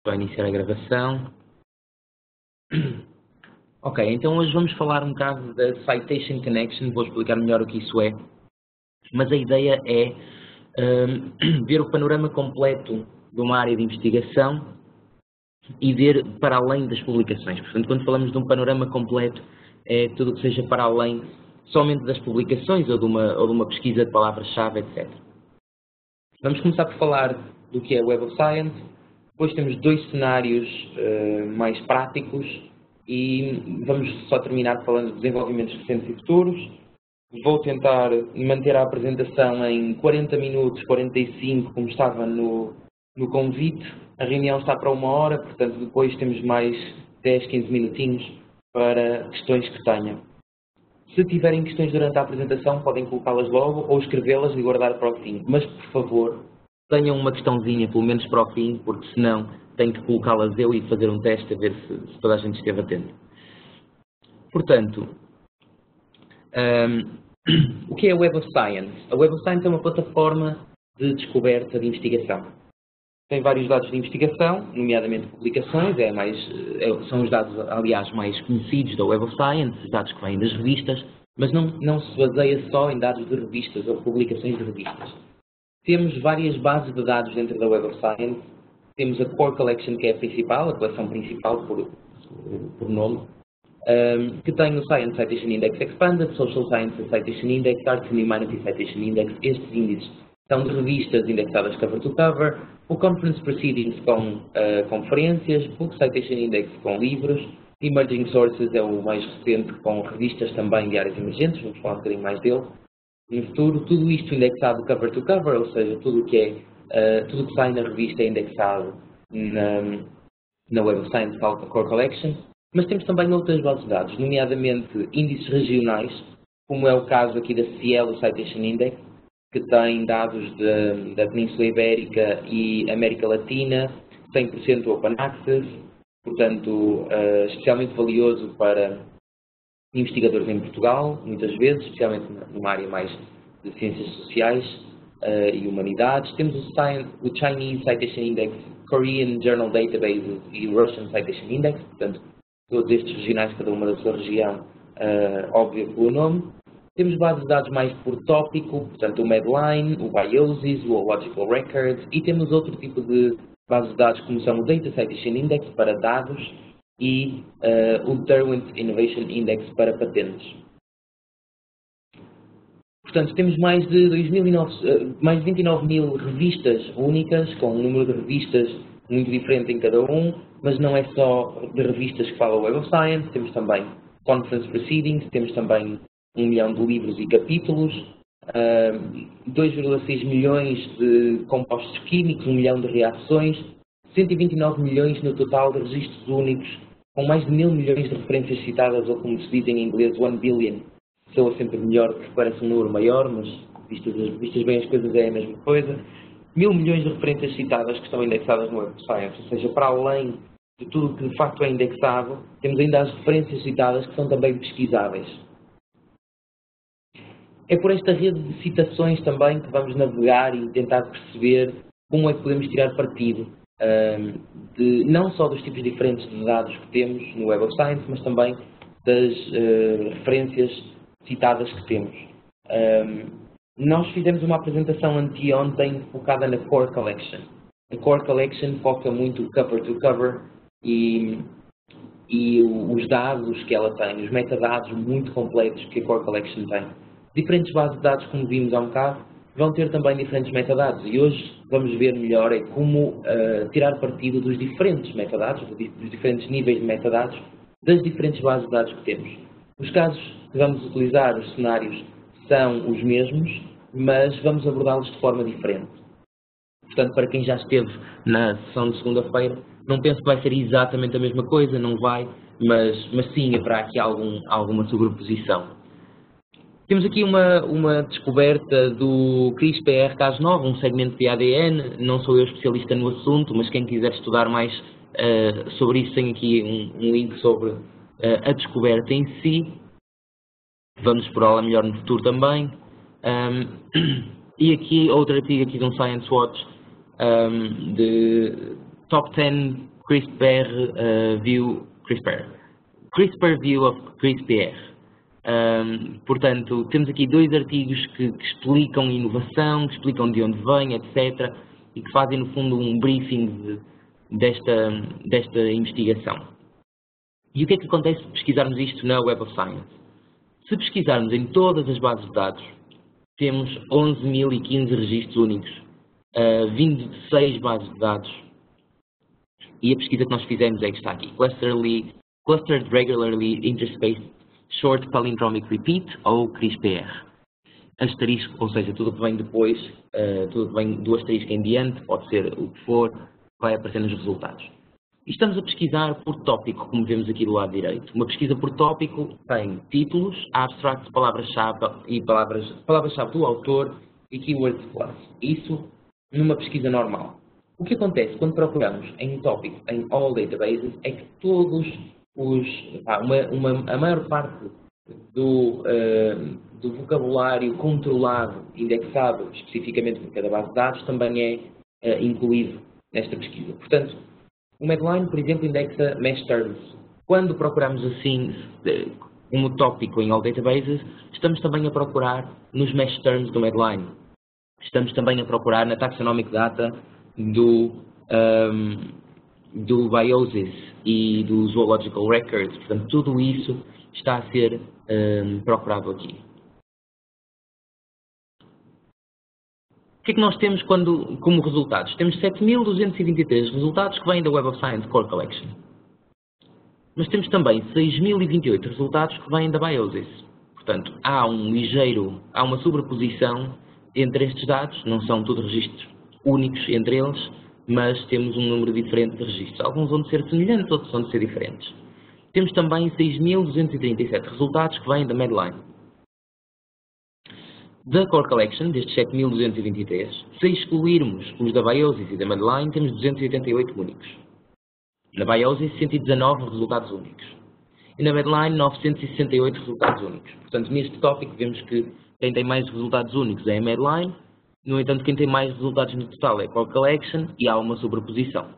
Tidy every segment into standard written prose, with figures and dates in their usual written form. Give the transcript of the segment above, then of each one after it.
Estou a iniciar a gravação. Ok, então hoje vamos falar um bocado da Citation Connection, vou explicar melhor o que isso é, mas a ideia é ver o panorama completo de uma área de investigação e ver para além das publicações. Portanto, quando falamos de um panorama completo, é tudo o que seja para além somente das publicações ou de uma pesquisa de palavras-chave, etc. Vamos começar por falar do que é Web of Science. Depois temos dois cenários mais práticos e vamos só terminar falando de desenvolvimentos recentes e futuros. Vou tentar manter a apresentação em 40 minutos, 45, como estava no convite. A reunião está para 1 hora, portanto depois temos mais 10, 15 minutinhos para questões que tenham. Se tiverem questões durante a apresentação, podem colocá-las logo ou escrevê-las e guardar para o fim. Mas, por favor, tenham uma questãozinha, pelo menos para o fim, porque senão tenho que colocá-las eu e fazer um teste a ver se toda a gente esteve atento. Portanto, o que é a Web of Science? A Web of Science é uma plataforma de descoberta de investigação. Tem vários dados de investigação, nomeadamente publicações, são os dados, aliás, mais conhecidos da Web of Science, os dados que vêm das revistas, mas não se baseia só em dados de revistas ou publicações de revistas. Temos várias bases de dados dentro da Web of Science. Temos a Core Collection, que é a principal, a coleção principal por nome, que tem o Science Citation Index Expanded, Social Sciences Citation Index, Arts and Humanities Citation Index. Estes índices são de revistas indexadas cover to cover, o Conference Proceedings com conferências, Book Citation Index com livros, Emerging Sources é o mais recente com revistas também de áreas emergentes, vamos falar um bocadinho mais dele no futuro. Tudo isto indexado cover to cover, ou seja, tudo que sai na revista é indexado na Web of Science Core Collection. Mas temos também outras bases de dados, nomeadamente índices regionais, como é o caso aqui da Cielo Citation Index, que tem dados da Península Ibérica e América Latina, 100% Open Access, portanto, especialmente valioso para investigadores em Portugal, muitas vezes, especialmente numa área mais de ciências sociais e humanidades. Temos o Chinese Citation Index, Korean Journal Databases e o Russian Citation Index, portanto, todos estes regionais, cada uma da sua região, óbvio pelo nome. Temos bases de dados mais por tópico, portanto o Medline, o Biosis, o Logical Records, e temos outro tipo de bases de dados como são o Data Citation Index para dados e o Derwent Innovation Index para patentes. Portanto, temos mais de 29 mil revistas únicas, com um número de revistas muito diferente em cada um, mas não é só de revistas que falam Web of Science, temos também Conference Proceedings, temos também 1 milhão de livros e capítulos, 2,6 milhões de compostos químicos, 1 milhão de reações, 129 milhões no total de registros únicos, com mais de 1.000 milhões de referências citadas, ou como se diz em inglês, 1 billion. Soa sempre melhor, porque parece um número maior, mas vistas bem as coisas é a mesma coisa. 1.000 milhões de referências citadas que estão indexadas no Web of Science, ou seja, para além de tudo que de facto é indexado, temos ainda as referências citadas que são também pesquisáveis. É por esta rede de citações também que vamos navegar e tentar perceber como é que podemos tirar partido não só dos tipos diferentes de dados que temos no Web of Science, mas também das referências citadas que temos. Nós fizemos uma apresentação anteontem focada na Core Collection. A Core Collection foca muito cover to cover e os dados que ela tem, os metadados muito completos que a Core Collection tem. Diferentes bases de dados, como vimos há um bocado, vão ter também diferentes metadados e hoje vamos ver melhor como tirar partido dos diferentes metadados, dos diferentes níveis de metadados, das diferentes bases de dados que temos. Os casos que vamos utilizar, os cenários, são os mesmos, mas vamos abordá-los de forma diferente. Portanto, para quem já esteve na sessão de segunda-feira, não penso que vai ser exatamente a mesma coisa, não vai, mas sim haverá aqui alguma sobreposição. Temos aqui uma descoberta do CRISPR-Cas9, um segmento de ADN. Não sou eu especialista no assunto, mas quem quiser estudar mais sobre isso tem aqui um link sobre a descoberta em si. Vamos explorá-la melhor no futuro também. E aqui outro artigo aqui de um Science Watch top 10 CRISPR CRISPR view of CRISPR. Portanto, temos aqui dois artigos que explicam inovação, que explicam de onde vem, etc. E que fazem, no fundo, um briefing desta investigação. E o que é que acontece se pesquisarmos isto na Web of Science? Se pesquisarmos em todas as bases de dados, temos 11.015 registros únicos, 26 bases de dados, e a pesquisa que nós fizemos é que está aqui, Clustered Regularly Interspaced Short Palindromic Repeat, ou CRISPR. Asterisco, ou seja, tudo que vem depois, tudo que vem do asterisco em diante, pode ser o que for, vai aparecer nos resultados. E estamos a pesquisar por tópico, como vemos aqui do lado direito. Uma pesquisa por tópico tem títulos, abstracts, palavras-chave e palavras-chave do autor e keywords plus. Isso numa pesquisa normal. O que acontece quando procuramos em tópico, em all databases, é que todos a maior parte do vocabulário controlado, indexado especificamente por cada base de dados, também é incluído nesta pesquisa. Portanto, o Medline, por exemplo, indexa mesh terms. Quando procuramos assim um tópico em all databases, estamos também a procurar nos mesh terms do Medline. Estamos também a procurar na taxonomic data do Biosis e do Zoological Records. Portanto, tudo isso está a ser procurado aqui. O que é que nós temos como resultados? Temos 7.223 resultados que vêm da Web of Science Core Collection. Mas temos também 6.028 resultados que vêm da Biosis. Portanto, há uma sobreposição entre estes dados, não são todos registros únicos entre eles, mas temos um número diferente de registros. Alguns vão de ser semelhantes, outros vão de ser diferentes. Temos também 6.237 resultados que vêm da Medline. Da Core Collection, destes 7.223, se excluirmos os da Biosis e da Medline, temos 288 únicos. Na Biosis, 119 resultados únicos. E na Medline, 968 resultados únicos. Portanto, neste tópico, vemos que quem tem mais resultados únicos é a Medline, no entanto, quem tem mais resultados no total é a Core Collection e há uma sobreposição.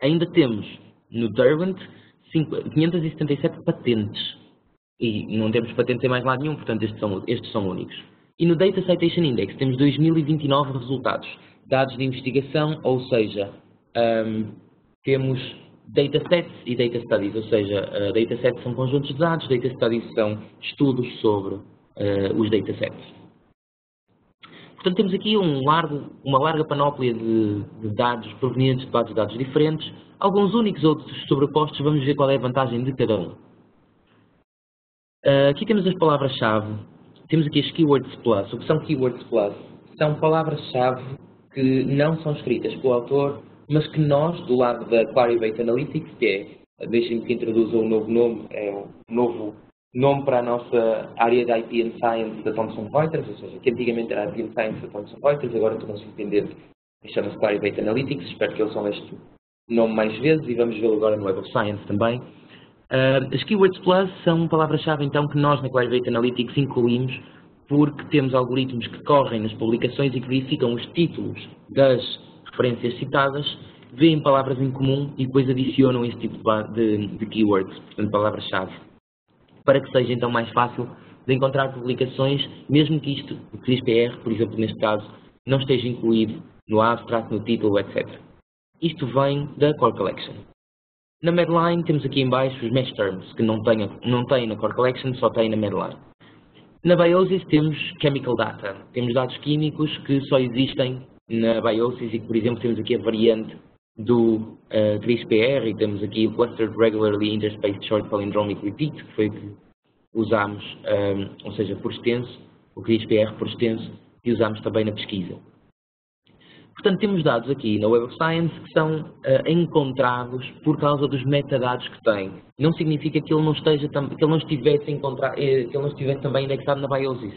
Ainda temos no Derwent 577 patentes. E não temos patentes em mais lado nenhum, portanto estes são únicos. E no Data Citation Index temos 2029 resultados, dados de investigação, ou seja, temos datasets e data studies, ou seja, datasets são conjuntos de dados, data studies são estudos sobre os datasets. Portanto, temos aqui uma larga panóplia de dados provenientes de bases de dados diferentes, alguns únicos, outros sobrepostos. Vamos ver qual é a vantagem de cada um. Aqui temos as palavras-chave, temos aqui as keywords plus. O que são keywords plus? São palavras-chave que não são escritas pelo autor, mas que nós, do lado da Clarivate Analytics, que é, deixem-me que introduza um novo nome, é um novo nome para a nossa área de IP and Science da Thomson Reuters, ou seja, que antigamente era IP and Science da Thomson Reuters, agora tornou-se independente e chama-se Clarivate Analytics. Espero que eles usem este nome mais vezes e vamos vê-lo agora no Web of Science também. As Keywords Plus são palavras-chave então que nós na Clarivate Analytics incluímos porque temos algoritmos que correm nas publicações e que verificam os títulos das referências citadas, veem palavras em comum e depois adicionam esse tipo de keywords, portanto palavras-chave, para que seja então mais fácil de encontrar publicações, mesmo que isto, o CRISPR, por exemplo, neste caso, não esteja incluído no abstract, no título, etc. Isto vem da Core Collection. Na Medline temos aqui em baixo os mesh terms, que não tem na Core Collection, só tem na Medline. Na Biosis temos Chemical Data, temos dados químicos que só existem na Biosis e que, por exemplo, temos aqui a variante do CRISPR e temos aqui o Clustered Regularly Interspaced Short Palindromic Repeat, que foi o que usámos, ou seja, por extenso, o CRISPR por extenso, e usámos também na pesquisa. Portanto, temos dados aqui na Web of Science que são encontrados por causa dos metadados que tem. Não significa que ele não estivesse também indexado na Biosis.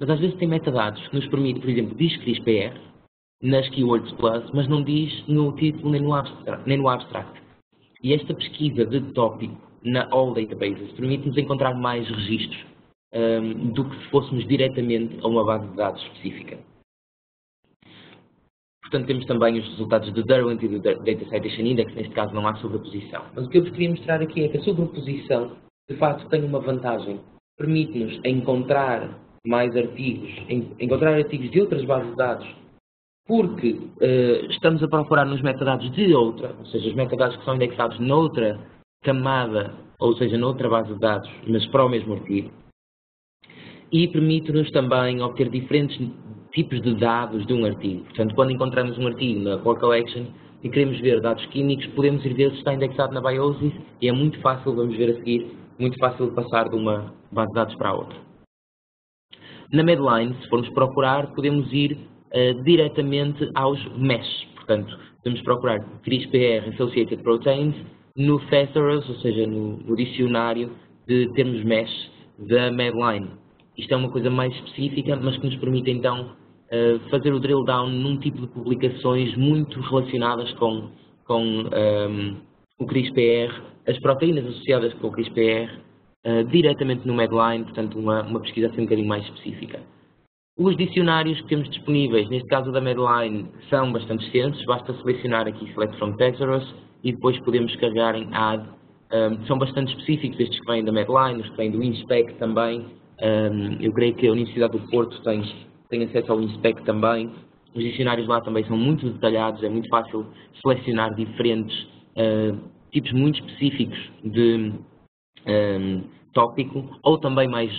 Mas às vezes tem metadados que nos permite, por exemplo, diz CRISPR nas Keywords Plus, mas não diz no título nem no abstract. E esta pesquisa de tópico na All Databases permite-nos encontrar mais registros do que se fôssemos diretamente a uma base de dados específica. Portanto, temos também os resultados do Derwent e do Data Citation Index, neste caso não há sobreposição. Mas o que eu vos queria mostrar aqui é que a sobreposição, de facto, tem uma vantagem. Permite-nos encontrar mais artigos, encontrar artigos de outras bases de dados, porque estamos a procurar nos metadados de outra, ou seja, os metadados que são indexados noutra camada, ou seja, noutra base de dados, mas para o mesmo artigo. E permite-nos também obter diferentes tipos de dados de um artigo. Portanto, quando encontramos um artigo na Core Collection e queremos ver dados químicos, podemos ir ver se está indexado na Biosis e é muito fácil, vamos ver a seguir, muito fácil de passar de uma base de dados para a outra. Na Medline, se formos procurar, podemos ir diretamente aos meshes. Portanto, podemos procurar CRISPR Associated Proteins no Thesaurus, ou seja, no dicionário de termos mesh da Medline. Isto é uma coisa mais específica, mas que nos permite então fazer o drill down num tipo de publicações muito relacionadas com o CRISPR, as proteínas associadas com o CRISPR, diretamente no Medline, portanto uma pesquisa assim um bocadinho mais específica. Os dicionários que temos disponíveis, neste caso da Medline, são bastante extensos, basta selecionar aqui Select from Thesaurus e depois podemos carregar em Add. São bastante específicos estes que vêm da Medline, os que vêm do InSpec também. Eu creio que a Universidade do Porto tem acesso ao InSpec também. Os dicionários lá também são muito detalhados, é muito fácil selecionar diferentes tipos muito específicos de tópico ou também mais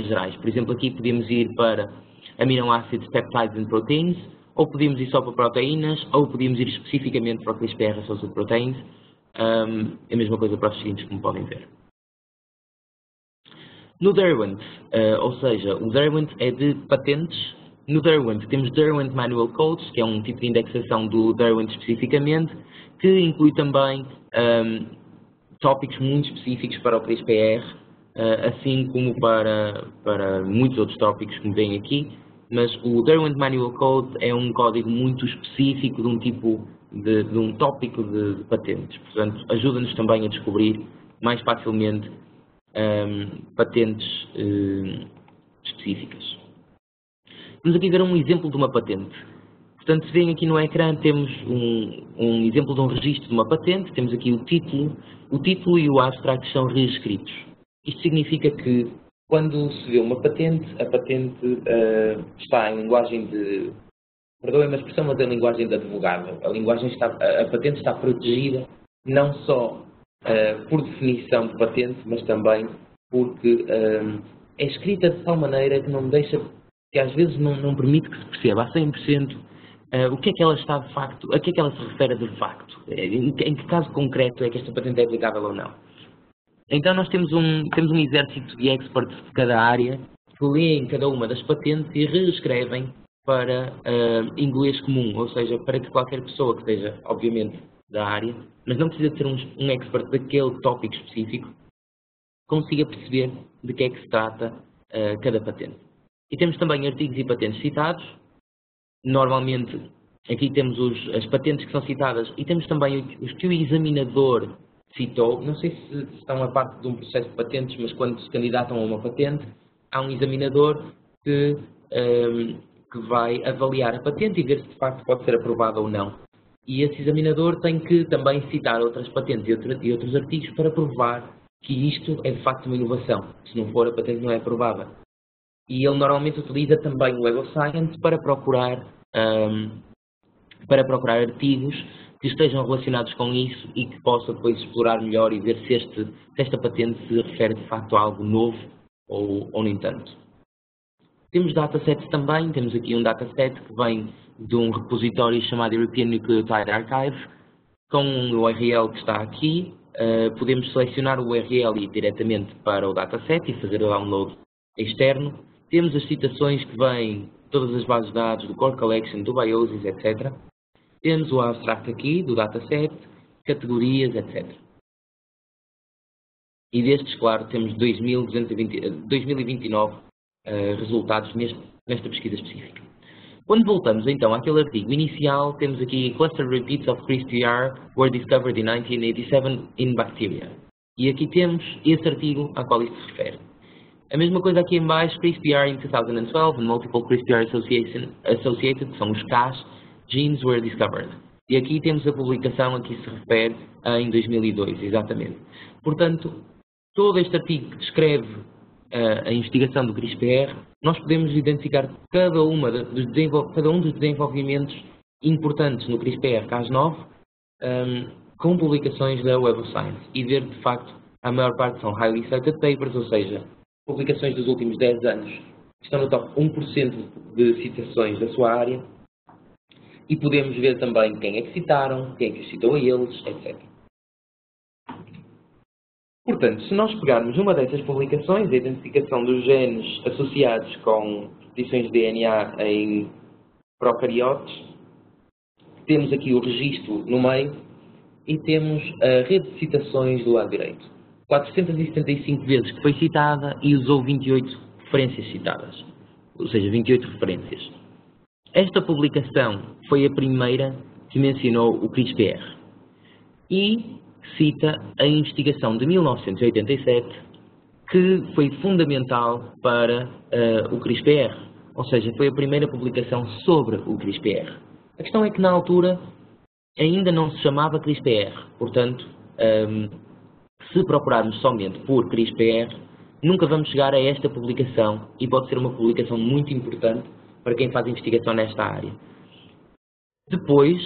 gerais. Por exemplo, aqui podemos ir para amino acids, peptides and proteins, ou podemos ir só para proteínas, ou podemos ir especificamente para o CRISPR Associated Proteins. É a mesma coisa para os seguintes, como podem ver. No Derwent, ou seja, o Derwent é de patentes. No Derwent temos Derwent Manual Codes, que é um tipo de indexação do Derwent especificamente, que inclui também tópicos muito específicos para o CRISPR, assim como para muitos outros tópicos que vêm aqui, mas o Derwent Manual Code é um código muito específico de um tipo de um tópico de patentes, portanto ajuda-nos também a descobrir mais facilmente patentes específicas. Vamos aqui ver um exemplo de uma patente. Portanto, se veem aqui no ecrã, temos um exemplo de um registro de uma patente, temos aqui o título e o abstract são reescritos. Isto significa que, quando se vê uma patente, a patente está em linguagem de... Perdoem-me a expressão, mas é em linguagem de advogado. A patente está protegida, não só por definição de patente, mas também porque é escrita de tal maneira que não deixa, que às vezes não permite que se perceba a 100% o que é que ela está de facto, a que é que ela se refere de facto, em que caso concreto é que esta patente é aplicável ou não. Então nós temos um exército de experts de cada área que leem cada uma das patentes e reescrevem para inglês comum, ou seja, para que qualquer pessoa que esteja, obviamente, da área, mas não precisa de ser um expert daquele tópico específico, consiga perceber de que é que se trata cada patente. E temos também artigos e patentes citados. Normalmente, aqui temos as patentes que são citadas e temos também os que o examinador citou. Não sei se estão a parte de um processo de patentes, mas quando se candidatam a uma patente, há um examinador que vai avaliar a patente e ver se de facto pode ser aprovada ou não. E esse examinador tem que também citar outras patentes e outros artigos para provar que isto é de facto uma inovação. Se não for, a patente não é aprovada. E ele normalmente utiliza também o Web of Science para procurar artigos que estejam relacionados com isso e que possa depois explorar melhor e ver se esta patente se refere de facto a algo novo ou nem tanto. Temos datasets também, temos aqui um dataset que vem de um repositório chamado European Nucleotide Archive, com um URL que está aqui. Podemos selecionar o URL e ir diretamente para o dataset e fazer o download externo. Temos as citações que vêm de todas as bases de dados, do Core Collection, do Biosis, etc. Temos o abstract aqui, do dataset, categorias, etc. E destes, claro, temos 2029 resultados nesta pesquisa específica. Quando voltamos então àquele artigo inicial, temos aqui cluster repeats of CRISPR were discovered in 1987 in bacteria. E aqui temos esse artigo a qual isto se refere. A mesma coisa aqui em baixo, CRISPR in 2012 and multiple CRISPR associated, são os Ks, genes were discovered. E aqui temos a publicação a que se refere em 2002, exatamente. Portanto, todo este artigo que descreve a investigação do CRISPR, nós podemos identificar cada um dos desenvolvimentos importantes no CRISPR-Cas9 com publicações da Web of Science e ver, de facto, a maior parte são highly cited papers, ou seja, publicações dos últimos 10 anos que estão no top 1% de citações da sua área, e podemos ver também quem é que citaram, quem é que os citou a eles, etc. Portanto, se nós pegarmos uma dessas publicações, a identificação dos genes associados com repetições de DNA em procariotes, temos aqui o registro no meio e temos a rede de citações do lado direito. 475 vezes que foi citada e usou 28 referências citadas, ou seja, 28 referências. Esta publicação foi a primeira que mencionou o CRISPR e cita a investigação de 1987 que foi fundamental para o CRISPR, ou seja, foi a primeira publicação sobre o CRISPR. A questão é que na altura ainda não se chamava CRISPR, portanto, se procurarmos somente por CRISPR, nunca vamos chegar a esta publicação e pode ser uma publicação muito importante para quem faz investigação nesta área. Depois,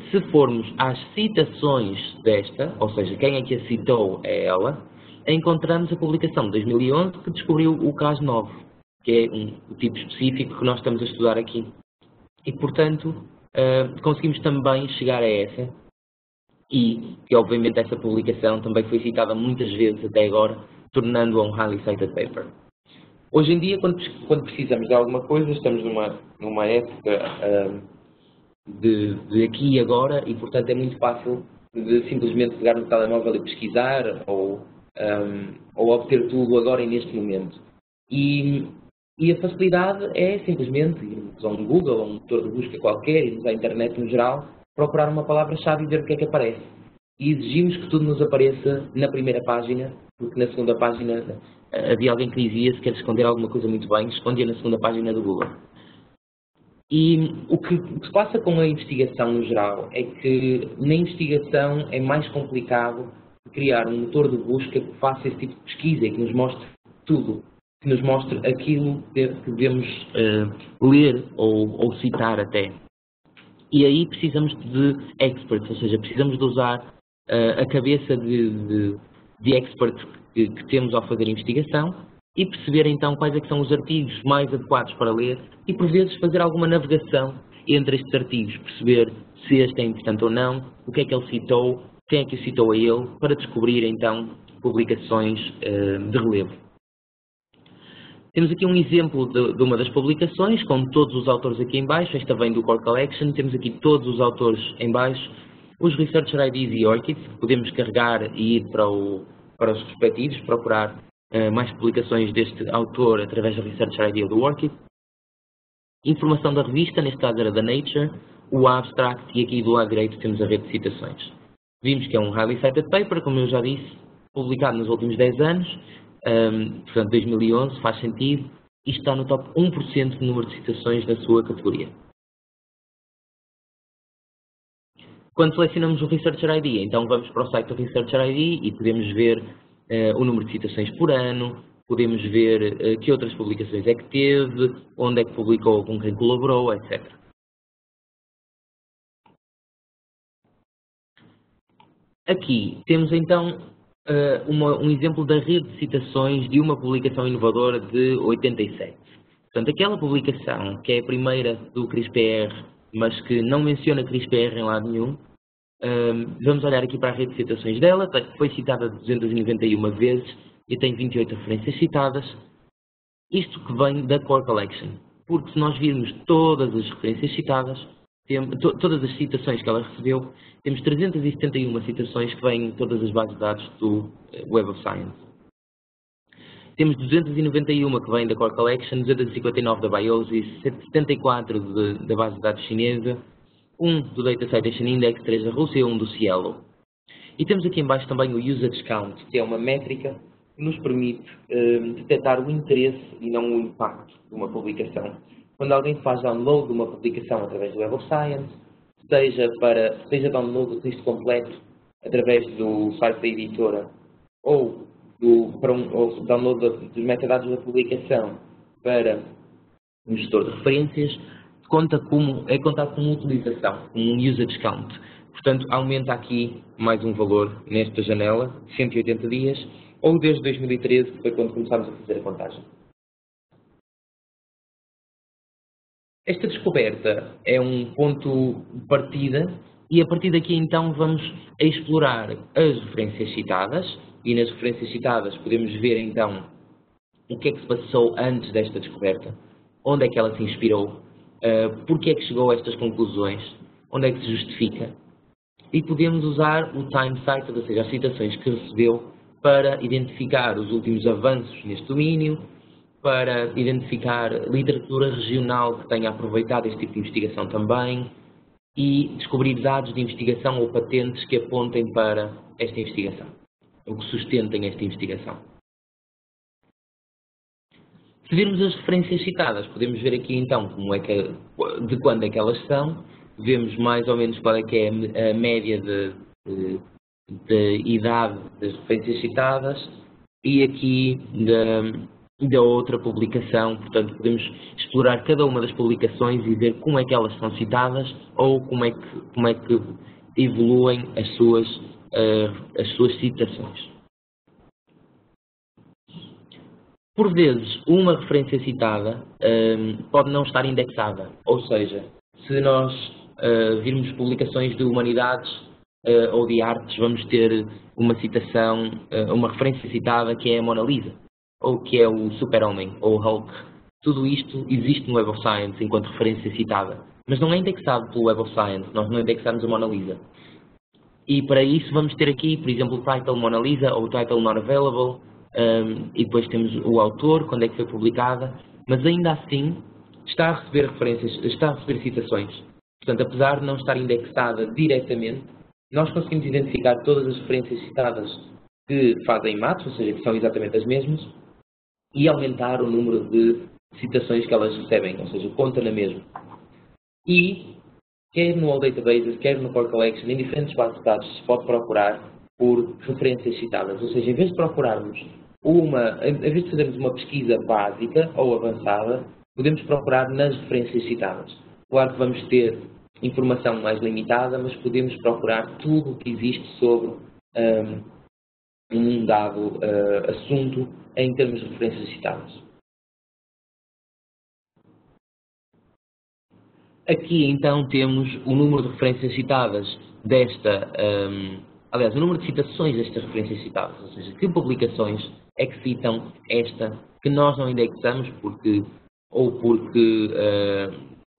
se formos às citações desta, ou seja, quem é que a citou é ela, encontramos a publicação de 2011 que descobriu o Cas9, que é o tipo específico que nós estamos a estudar aqui. E, portanto, conseguimos também chegar a essa, e que obviamente essa publicação também foi citada muitas vezes até agora, tornando-a um highly cited paper. Hoje em dia, quando precisamos de alguma coisa, estamos numa época de aqui e agora, e portanto é muito fácil de simplesmente pegar no telemóvel e pesquisar, ou obter tudo agora e neste momento. E a facilidade é simplesmente irmos a um Google, a um motor de busca qualquer, irmos à internet no geral, procurar uma palavra-chave e ver o que é que aparece. E exigimos que tudo nos apareça na primeira página, porque na segunda página havia alguém que dizia, se quer esconder alguma coisa muito bem, esconde-a na segunda página do Google. E o que se passa com a investigação no geral é que na investigação é mais complicado criar um motor de busca que faça esse tipo de pesquisa e que nos mostre tudo, que nos mostre aquilo que devemos ler ou citar até. E aí precisamos de experts, ou seja, precisamos de usar a cabeça de experts que temos ao fazer a investigação e perceber então quais é que são os artigos mais adequados para ler e por vezes fazer alguma navegação entre estes artigos, perceber se este é importante ou não, o que é que ele citou, quem é que o citou a ele, para descobrir então publicações de relevo. Temos aqui um exemplo de uma das publicações, com todos os autores aqui em baixo. Esta vem do Core Collection, temos aqui todos os autores em baixo, os Researcher IDs e ORCIDs, que podemos carregar e ir para os respectivos, procurar mais publicações deste autor através da Researcher ID ou do ORCID. Informação da revista, neste caso era da Nature, o abstract, e aqui do lado direito temos a rede de citações. Vimos que é um highly cited paper, como eu já disse, publicado nos últimos 10 anos, portanto 2011, faz sentido, e está no top 1% do número de citações da sua categoria. Quando selecionamos o Researcher ID, então vamos para o site do Researcher ID e podemos ver o número de citações por ano, podemos ver que outras publicações é que teve, onde é que publicou, com quem colaborou, etc. Aqui temos então um exemplo da rede de citações de uma publicação inovadora de 87. Portanto, aquela publicação que é a primeira do CRISPR, mas que não menciona CRISPR em lado nenhum, vamos olhar aqui para a rede de citações dela, foi citada 291 vezes e tem 28 referências citadas, isto que vem da Core Collection, porque se nós virmos todas as referências citadas, todas as citações que ela recebeu, temos 371 citações que vêm de todas as bases de dados do Web of Science. Temos 291 que vêm da Core Collection, 259 da Biology, 74 da base de dados chinesa, 1 do Data Citation Index, 3 da Rússia e 1 do Cielo. E temos aqui em baixo também o Usage Count, que é uma métrica que nos permite detectar o interesse e não o impacto de uma publicação. quando alguém faz download de uma publicação através do Web of Science, seja download do texto completo através do site da editora ou ou download dos metadados da publicação para um gestor de referências, é contado como utilização, como um usage count. Portanto, aumenta aqui mais um valor nesta janela, 180 dias, ou desde 2013, que foi quando começámos a fazer a contagem. Esta descoberta é um ponto de partida e a partir daqui então vamos explorar as referências citadas e nas referências citadas podemos ver então o que é que se passou antes desta descoberta, onde é que ela se inspirou, porque é que chegou a estas conclusões, onde é que se justifica e podemos usar o time cited, ou seja, as citações que recebeu para identificar os últimos avanços neste domínio, para identificar literatura regional que tenha aproveitado este tipo de investigação também e descobrir dados de investigação ou patentes que apontem para esta investigação, ou que sustentem esta investigação. Se virmos as referências citadas, podemos ver aqui então de quando é que elas são, vemos mais ou menos qual é que é a média de idade das referências citadas e aqui da outra publicação, portanto podemos explorar cada uma das publicações e ver como é que elas são citadas ou como é que evoluem as suas citações. Por vezes, uma referência citada pode não estar indexada, ou seja, se nós virmos publicações de humanidades ou de artes, vamos ter uma citação, uma referência citada que é a Mona Lisa, ou que é o Super-Homem, ou o Hulk. Tudo isto existe no Web of Science enquanto referência citada, mas não é indexado pelo Web of Science, nós não indexamos a Mona Lisa. E para isso vamos ter aqui, por exemplo, o title Mona Lisa ou o title not available, e depois temos o autor, quando é que foi publicada, mas ainda assim está a receber referências, está a receber citações. Portanto, apesar de não estar indexada diretamente, nós conseguimos identificar todas as referências citadas que fazem match, ou seja, que são exatamente as mesmas, e aumentar o número de citações que elas recebem, ou seja, conta na mesma. E, quer no All Databases, quer no Core Collection, em diferentes bases de dados, se pode procurar por referências citadas, ou seja, em vez de procurarmos em vez de fazermos uma pesquisa básica ou avançada, podemos procurar nas referências citadas. Claro que vamos ter informação mais limitada, mas podemos procurar tudo o que existe sobre um dado assunto em termos de referências citadas. Aqui então temos o número de referências citadas aliás, o número de citações destas referências citadas, ou seja, que publicações é que citam esta que nós não indexamos porque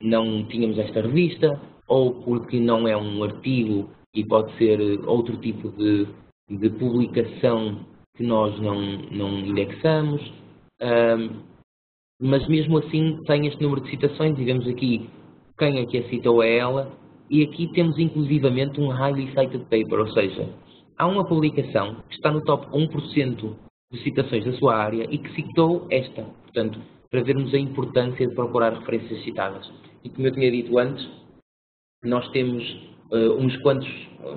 não tínhamos esta revista, ou porque não é um artigo e pode ser outro tipo de publicação que nós não indexamos, mas mesmo assim tem este número de citações e vemos aqui quem é que a citou a ela, e aqui temos inclusivamente um Highly Cited Paper, ou seja, há uma publicação que está no top 1% de citações da sua área e que citou esta, portanto, para vermos a importância de procurar referências citadas. E como eu tinha dito antes, nós temos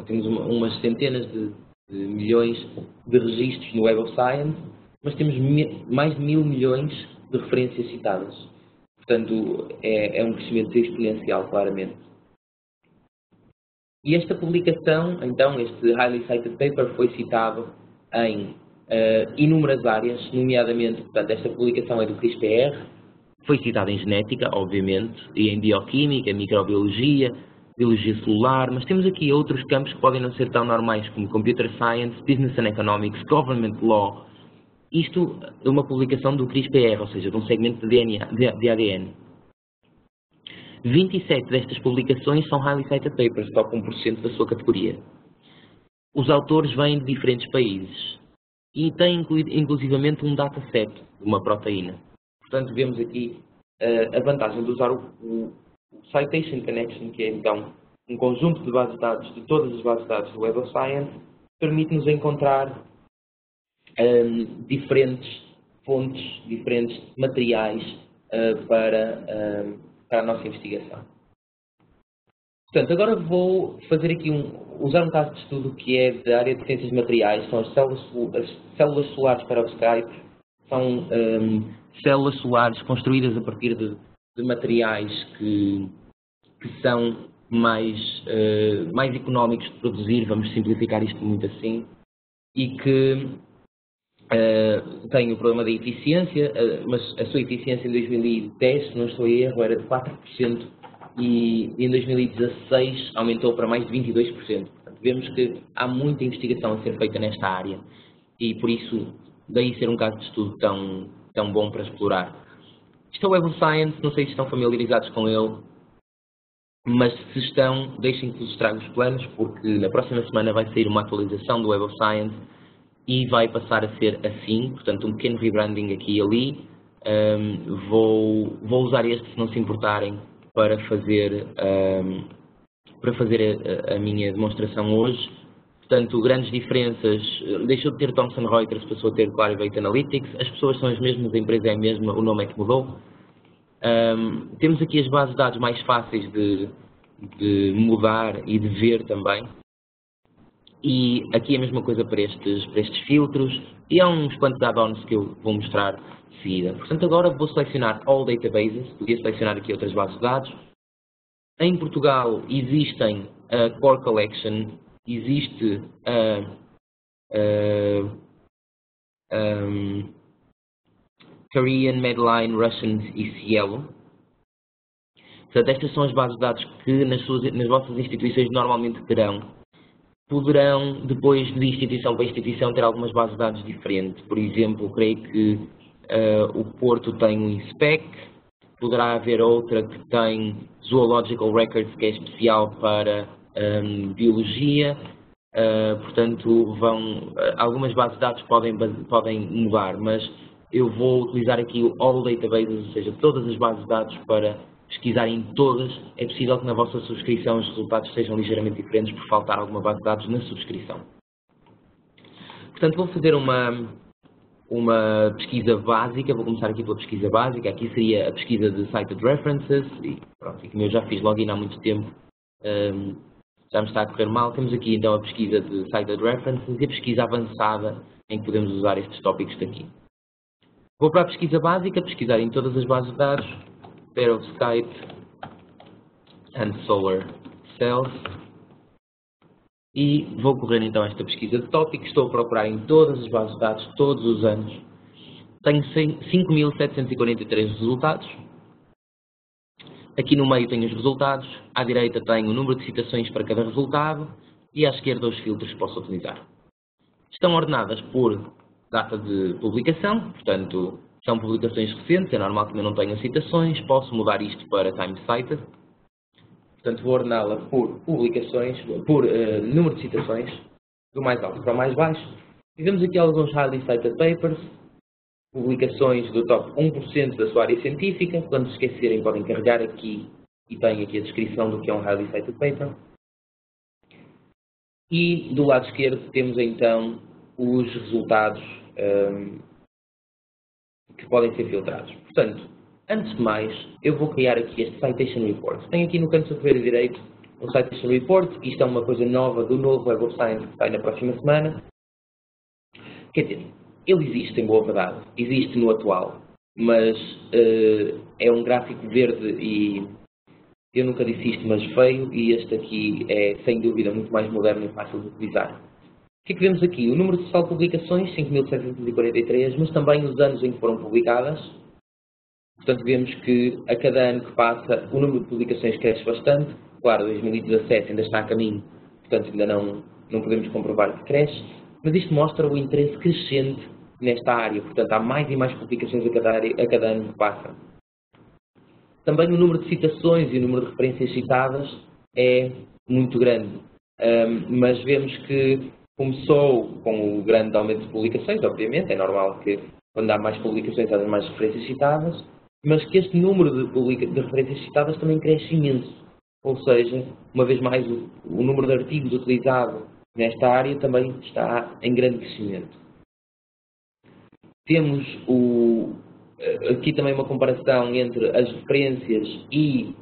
temos umas centenas de milhões de registros no Web of Science, mas temos mais de 1000 milhões de referências citadas. Portanto, é um crescimento exponencial, claramente. E esta publicação, então, este Highly Cited Paper foi citado em inúmeras áreas, nomeadamente, portanto, esta publicação é do CRISPR, foi citada em genética, obviamente, e em bioquímica, microbiologia, biologia celular, mas temos aqui outros campos que podem não ser tão normais, como Computer Science, Business and Economics, Government Law. Isto é uma publicação do CRISPR, ou seja, de um segmento de ADN. 27 destas publicações são Highly Cited Papers, top 1% da sua categoria. Os autores vêm de diferentes países e têm inclusivamente um dataset de uma proteína. Portanto, vemos aqui a vantagem de usar o Citation Connection, que é então um conjunto de bases de dados, de todas as bases de dados do Web of Science, permite-nos encontrar diferentes fontes, diferentes materiais para a nossa investigação. Portanto, agora vou fazer aqui usar um caso de estudo que é da área de ciências de materiais, são as células solares perovskites, são células solares construídas a partir de materiais que são mais económicos de produzir, vamos simplificar isto muito assim, e que têm o problema da eficiência, mas a sua eficiência em 2010, se não estou em erro, era de 4%, e em 2016 aumentou para mais de 22%. Portanto, vemos que há muita investigação a ser feita nesta área e por isso daí ser um caso de estudo tão bom para explorar. Isto é o Web of Science, não sei se estão familiarizados com ele, mas se estão, deixem que vos traga os planos, porque na próxima semana vai sair uma atualização do Web of Science e vai passar a ser assim, portanto um pequeno rebranding aqui e ali. Vou usar este, se não se importarem, para fazer a minha demonstração hoje. Portanto, grandes diferenças, deixou de ter Thomson Reuters, passou a ter Clarivate Analytics, as pessoas são as mesmas, a empresa é a mesma, o nome é que mudou. Temos aqui as bases de dados mais fáceis de mudar e de ver também. E aqui é a mesma coisa para estes filtros, e há uns quantos add-ons que eu vou mostrar de seguida. Portanto, agora vou selecionar All Databases, podia selecionar aqui outras bases de dados. Em Portugal existem a Core Collection, existe Korean, Medline, Russian e Cielo. Portanto, estas são as bases de dados que nas vossas instituições normalmente terão. Poderão, depois de instituição para instituição, ter algumas bases de dados diferentes. Por exemplo, creio que o Porto tem um INSPEC, poderá haver outra que tem Zoological Records, que é especial para biologia. Portanto, algumas bases de dados podem mudar, mas eu vou utilizar aqui o All Databases, ou seja, todas as bases de dados para pesquisarem todas. É possível que na vossa subscrição os resultados sejam ligeiramente diferentes por faltar alguma base de dados na subscrição. Portanto, vou fazer uma pesquisa básica, vou começar aqui pela pesquisa básica. Aqui seria a pesquisa de Cited References, e pronto, como eu já fiz login há muito tempo, já me está a correr mal. Temos aqui então a pesquisa de Cited References e a pesquisa avançada, em que podemos usar estes tópicos daqui. Vou para a pesquisa básica, pesquisar em todas as bases de dados, Perovskite and Solar Cells, e vou correr então esta pesquisa de tópicos. Estou a procurar em todas as bases de dados, todos os anos. Tenho 5.743 resultados. Aqui no meio tenho os resultados, à direita tenho o número de citações para cada resultado e à esquerda os filtros que posso utilizar. Estão ordenadas por data de publicação, portanto, são publicações recentes, é normal que eu não tenha citações, posso mudar isto para Time Cited. Portanto, vou ordená-la por publicações, por número de citações, do mais alto para o mais baixo. E vemos aqui alguns Highly Cited Papers, publicações do top 1% da sua área científica. Quando se esquecerem, podem carregar aqui e tem aqui a descrição do que é um Highly Cited Paper. E do lado esquerdo temos então os resultados que podem ser filtrados. Portanto, antes de mais, eu vou criar aqui este Citation Report. Tenho aqui no canto superior direito um Citation Report, que isto é uma coisa nova do novo Web of Science que sai na próxima semana. Quer dizer, ele existe em boa verdade, existe no atual, mas é um gráfico verde e eu nunca disse isto, mas feio, e este aqui é sem dúvida muito mais moderno e fácil de utilizar. O que é que vemos aqui? O número total de publicações, 5.743, mas também os anos em que foram publicadas. Portanto, vemos que a cada ano que passa o número de publicações cresce bastante. Claro, 2017 ainda está a caminho, portanto ainda não podemos comprovar que cresce, mas isto mostra o interesse crescente nesta área. Portanto, há mais e mais publicações a cada ano que passa. Também o número de citações e o número de referências citadas é muito grande, mas vemos que começou com o grande aumento de publicações, obviamente, é normal que quando há mais publicações haja mais referências citadas, mas que este número de referências citadas também cresce imenso. Ou seja, uma vez mais, o número de artigos utilizado nesta área também está em grande crescimento. Temos aqui também uma comparação entre as referências e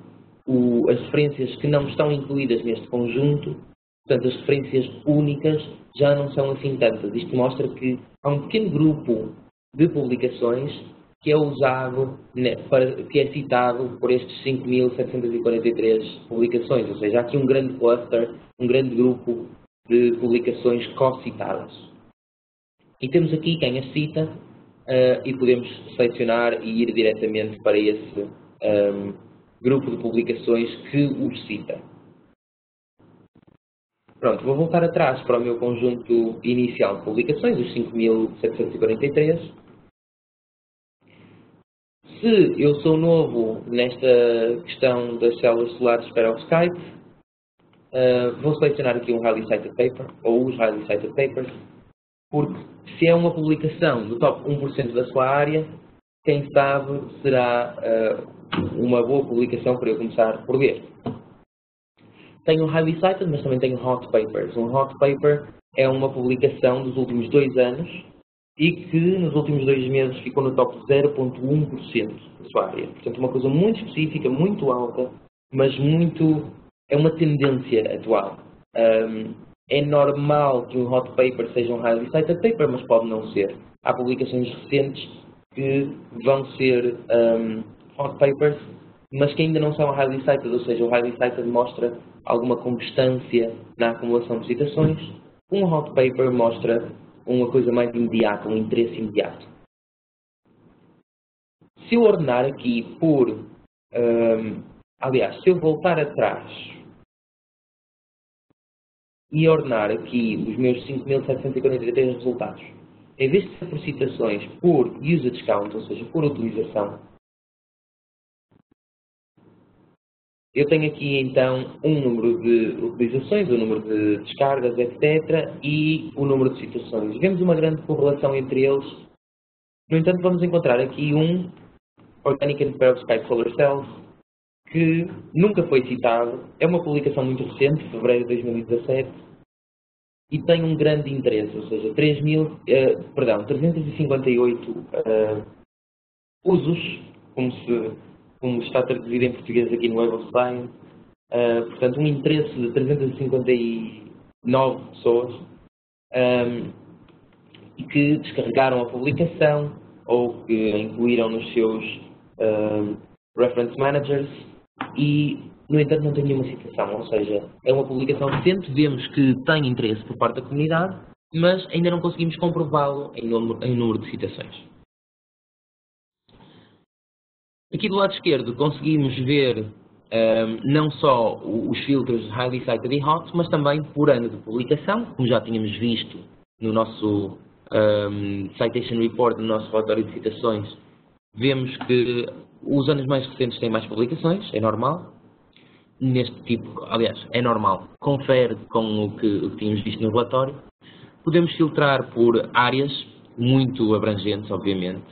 as referências que não estão incluídas neste conjunto. Portanto, as referências únicas já não são assim tantas. Isto mostra que há um pequeno grupo de publicações que é usado, que é citado por estes 5.743 publicações. Ou seja, há aqui um grande cluster, um grande grupo de publicações co-citadas. E temos aqui quem as cita e podemos selecionar e ir diretamente para esse grupo de publicações que os cita. Pronto, vou voltar atrás para o meu conjunto inicial de publicações, os 5.743. Se eu sou novo nesta questão das células solares perovskite, vou selecionar aqui um Highly Cited Paper, ou os Highly Cited Papers, porque se é uma publicação do top 1% da sua área, quem sabe será uma boa publicação para eu começar por ver. Tenho Highly Cited, mas também tenho Hot Papers. Um Hot Paper é uma publicação dos últimos 2 anos e que nos últimos 2 meses ficou no top 0,1% da sua área. Portanto, uma coisa muito específica, muito alta, mas é uma tendência atual. É normal que um Hot Paper seja um Highly Cited Paper, mas pode não ser. Há publicações recentes que vão ser Hot Papers, mas que ainda não são Highly Cited, ou seja, o Highly Cited mostra alguma constância na acumulação de citações. Um Hot Paper mostra uma coisa mais imediata, um interesse imediato. Se eu ordenar aqui por... aliás, se eu voltar atrás e ordenar aqui os meus 5.743 resultados, em vez de ser por citações, por usage count, ou seja, por utilização, eu tenho aqui então um número de utilizações, o número de descargas, etc. e o número de citações. Vemos uma grande correlação entre eles. No entanto, vamos encontrar aqui um Organic and Perovskite Solar Cells que nunca foi citado. É uma publicação muito recente, de fevereiro de 2017, e tem um grande interesse, ou seja, 358 usos, como está traduzido em português aqui no Web of Science, portanto um interesse de 359 pessoas que descarregaram a publicação ou que a incluíram nos seus reference managers e, no entanto, não tem nenhuma citação, ou seja, é uma publicação recente, vemos que tem interesse por parte da comunidade, mas ainda não conseguimos comprová-lo em número de citações. Aqui do lado esquerdo conseguimos ver não só os filtros Highly Cited e Hot, mas também por ano de publicação, como já tínhamos visto no nosso Citation Report, no nosso relatório de citações. Vemos que os anos mais recentes têm mais publicações, é normal. Neste tipo, aliás, é normal, confere com o que tínhamos visto no relatório. Podemos filtrar por áreas, muito abrangentes, obviamente.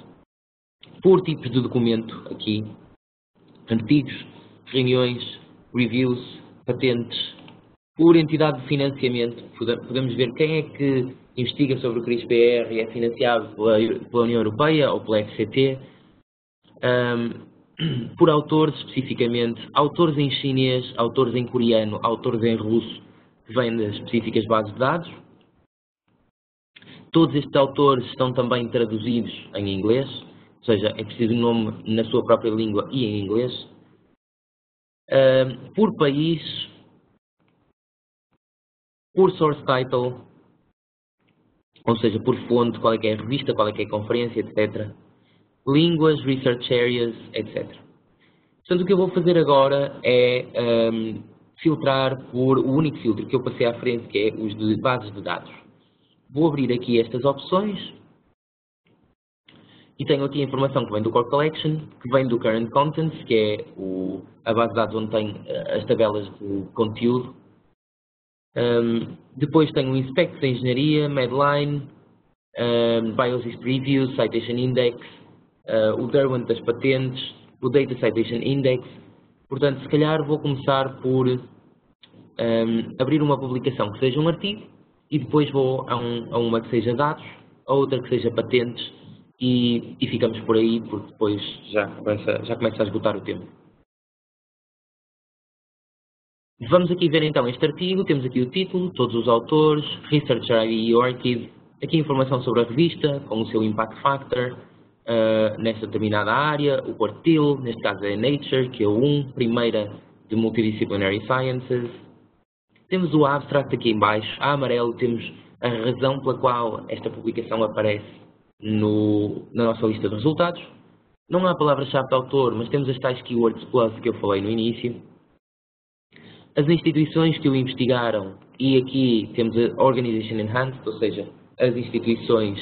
Por tipos de documento, aqui, artigos, reuniões, reviews, patentes, por entidade de financiamento, podemos ver quem é que investiga sobre o CRISPR e é financiado pela União Europeia ou pela FCT, por autores especificamente, autores em chinês, autores em coreano, autores em russo, que vêm das específicas bases de dados. Todos estes autores estão também traduzidos em inglês, ou seja, é preciso um nome na sua própria língua e em inglês. Por país, por source title, ou seja, por fonte, qual é que é a revista, qual é que é a conferência, etc. Línguas, research areas, etc. Portanto, o que eu vou fazer agora é filtrar por o único filtro que eu passei à frente, que é os de bases de dados. Vou abrir aqui estas opções e tenho aqui a informação que vem do Core Collection, que vem do Current Contents, que é a base de dados onde tem as tabelas de conteúdo. Depois tenho o Inspect da Engenharia, Medline, Biosys Preview, Citation Index, o Derwent das patentes, o Data Citation Index. Portanto, se calhar vou começar por abrir uma publicação que seja um artigo e depois vou a uma que seja dados, a outra que seja patentes e ficamos por aí, porque depois já começa a esgotar o tempo. Vamos aqui ver então este artigo, temos aqui o título, todos os autores, Researcher ID e ORCID, aqui informação sobre a revista, com o seu impact factor, nesta determinada área, o quartil, neste caso é Nature, que é o 1, primeira de Multidisciplinary Sciences. Temos o abstract aqui em baixo, a amarelo temos a razão pela qual esta publicação aparece na nossa lista de resultados. Não há palavra-chave de autor, mas temos as tais keywords plus que eu falei no início. As instituições que o investigaram, e aqui temos a Organization Enhanced, ou seja, as instituições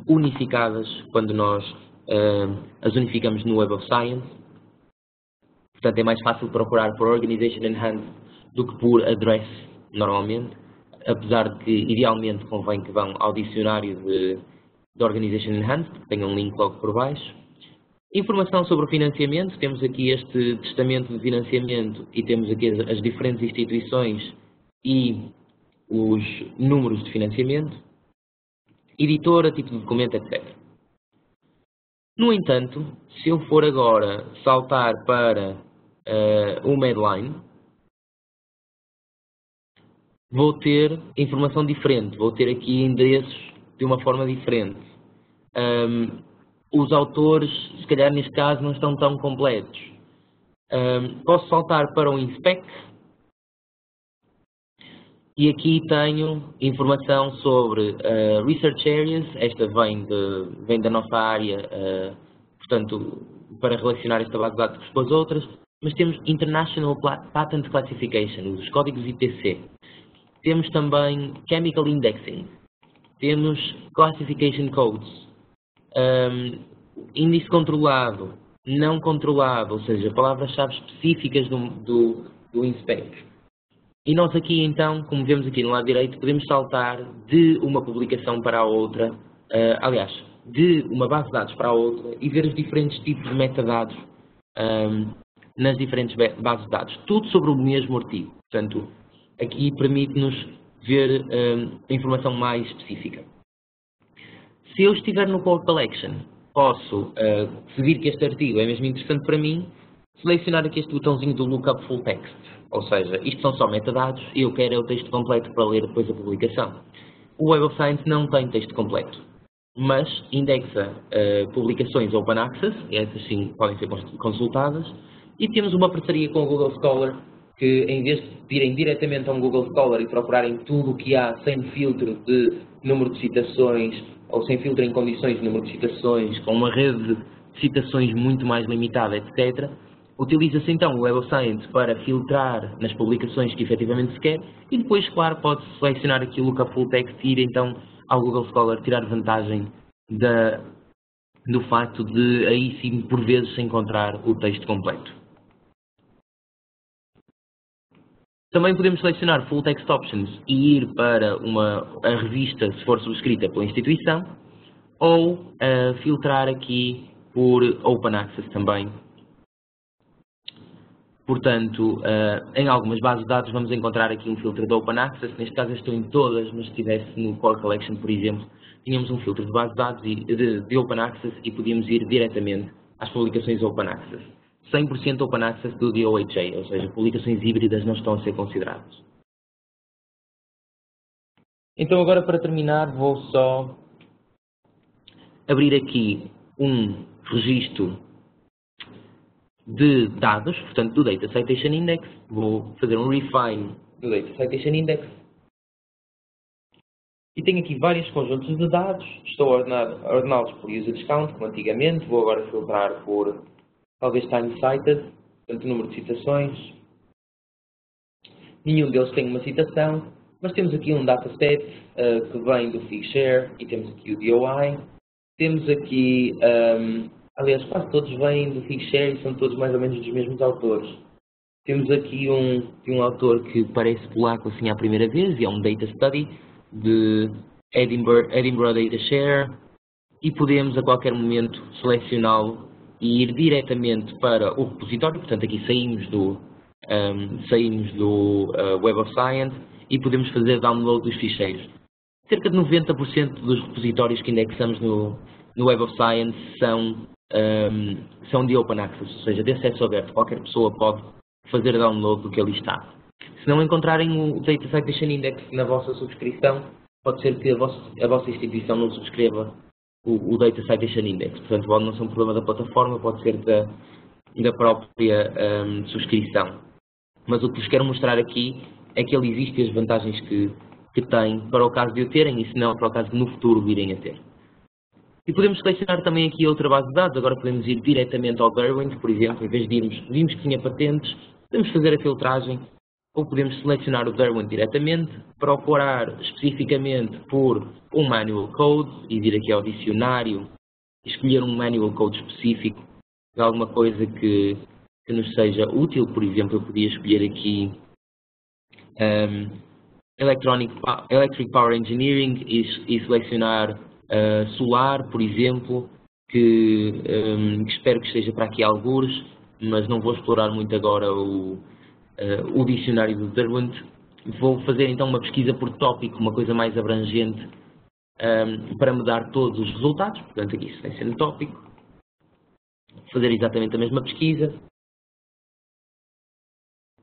unificadas quando nós as unificamos no Web of Science. Portanto, é mais fácil procurar por Organization Enhanced do que por address, normalmente, apesar de que, idealmente, convém que vão ao dicionário de Organization Enhanced, que tenham um link logo por baixo. Informação sobre o financiamento, temos aqui este testamento de financiamento e temos aqui as diferentes instituições e os números de financiamento. Editora, tipo de documento, etc. No entanto, se eu for agora saltar para uma headline, vou ter informação diferente, vou ter aqui endereços de uma forma diferente. Os autores, se calhar neste caso, não estão tão completos. Posso saltar para o Inspec e aqui tenho informação sobre Research Areas, esta vem da nossa área, portanto, para relacionar esta base de dados com as outras, mas temos International Patent Classification, os códigos IPC. Temos também Chemical Indexing, temos Classification Codes, índice controlado, não controlado, ou seja, palavras-chave específicas do Inspec. E nós aqui então, como vemos aqui no lado direito, podemos saltar de uma publicação para a outra, aliás, de uma base de dados para a outra e ver os diferentes tipos de metadados nas diferentes bases de dados. Tudo sobre o mesmo artigo. Portanto, aqui permite-nos ver a informação mais específica. Se eu estiver no Core Collection, posso, se vir que este artigo é mesmo interessante para mim, selecionar aqui este botãozinho do Lookup Full Text. Ou seja, isto são só metadados e eu quero o texto completo para ler depois a publicação. O Web of Science não tem texto completo, mas indexa publicações Open Access, e essas sim podem ser consultadas, e temos uma parceria com o Google Scholar, que em vez de irem diretamente a um Google Scholar e procurarem tudo o que há sem filtro de número de citações, ou sem filtro em condições de número de citações, com uma rede de citações muito mais limitada, etc., utiliza-se então o Web of Science para filtrar nas publicações que efetivamente se quer e depois, claro, pode selecionar aqui o Lookup Full Text e ir então ao Google Scholar tirar vantagem do facto de aí sim, por vezes, se encontrar o texto completo. Também podemos selecionar Full Text Options e ir para a revista, se for subscrita pela instituição, ou filtrar aqui por Open Access também. Portanto, em algumas bases de dados vamos encontrar aqui um filtro de Open Access, neste caso eu estou em todas, mas se estivesse no Core Collection, por exemplo, tínhamos um filtro de base de dados de Open Access e podíamos ir diretamente às publicações Open Access. 100% Open Access do DOHA, ou seja, publicações híbridas não estão a ser consideradas. Então agora para terminar vou só abrir aqui um registro de dados, portanto do Data Citation Index, vou fazer um refine do Data Citation Index e tenho aqui vários conjuntos de dados, estou a ordená-los por usage count, como antigamente, vou agora filtrar por talvez time cited, portanto número de citações, nenhum deles tem uma citação, mas temos aqui um dataset que vem do Figshare e temos aqui o DOI, temos aqui aliás, quase todos vêm do Figshare e são todos mais ou menos dos mesmos autores. Temos aqui um autor que parece polaco assim à primeira vez, e é um Data Study de Edinburgh Data Share, e podemos a qualquer momento selecioná-lo e ir diretamente para o repositório, portanto aqui saímos do Web of Science e podemos fazer download dos ficheiros. Cerca de 90% dos repositórios que indexamos no no Web of Science são de Open Access, ou seja, de acesso aberto. Qualquer pessoa pode fazer download do que ali está. Se não encontrarem o Data Citation Index na vossa subscrição, pode ser que a vossa instituição não subscreva o Data Citation Index. Portanto, pode não ser um problema da plataforma, pode ser da própria subscrição. Mas o que vos quero mostrar aqui é que ele existe e as vantagens que tem para o caso de o terem e se não para o caso de no futuro virem a ter. E podemos selecionar também aqui outra base de dados. Agora podemos ir diretamente ao Derwent, por exemplo, em vez de vimos que tinha patentes, podemos fazer a filtragem ou podemos selecionar o Derwent diretamente, procurar especificamente por um manual code e vir aqui ao dicionário e escolher um manual code específico de alguma coisa que nos seja útil. Por exemplo, eu podia escolher aqui Electric Power Engineering e selecionar solar, por exemplo, que espero que esteja para aqui algures, mas não vou explorar muito agora o dicionário do Derwent. Vou fazer então uma pesquisa por tópico, uma coisa mais abrangente, para me dar todos os resultados. Portanto, aqui seleciono tópico, fazer exatamente a mesma pesquisa.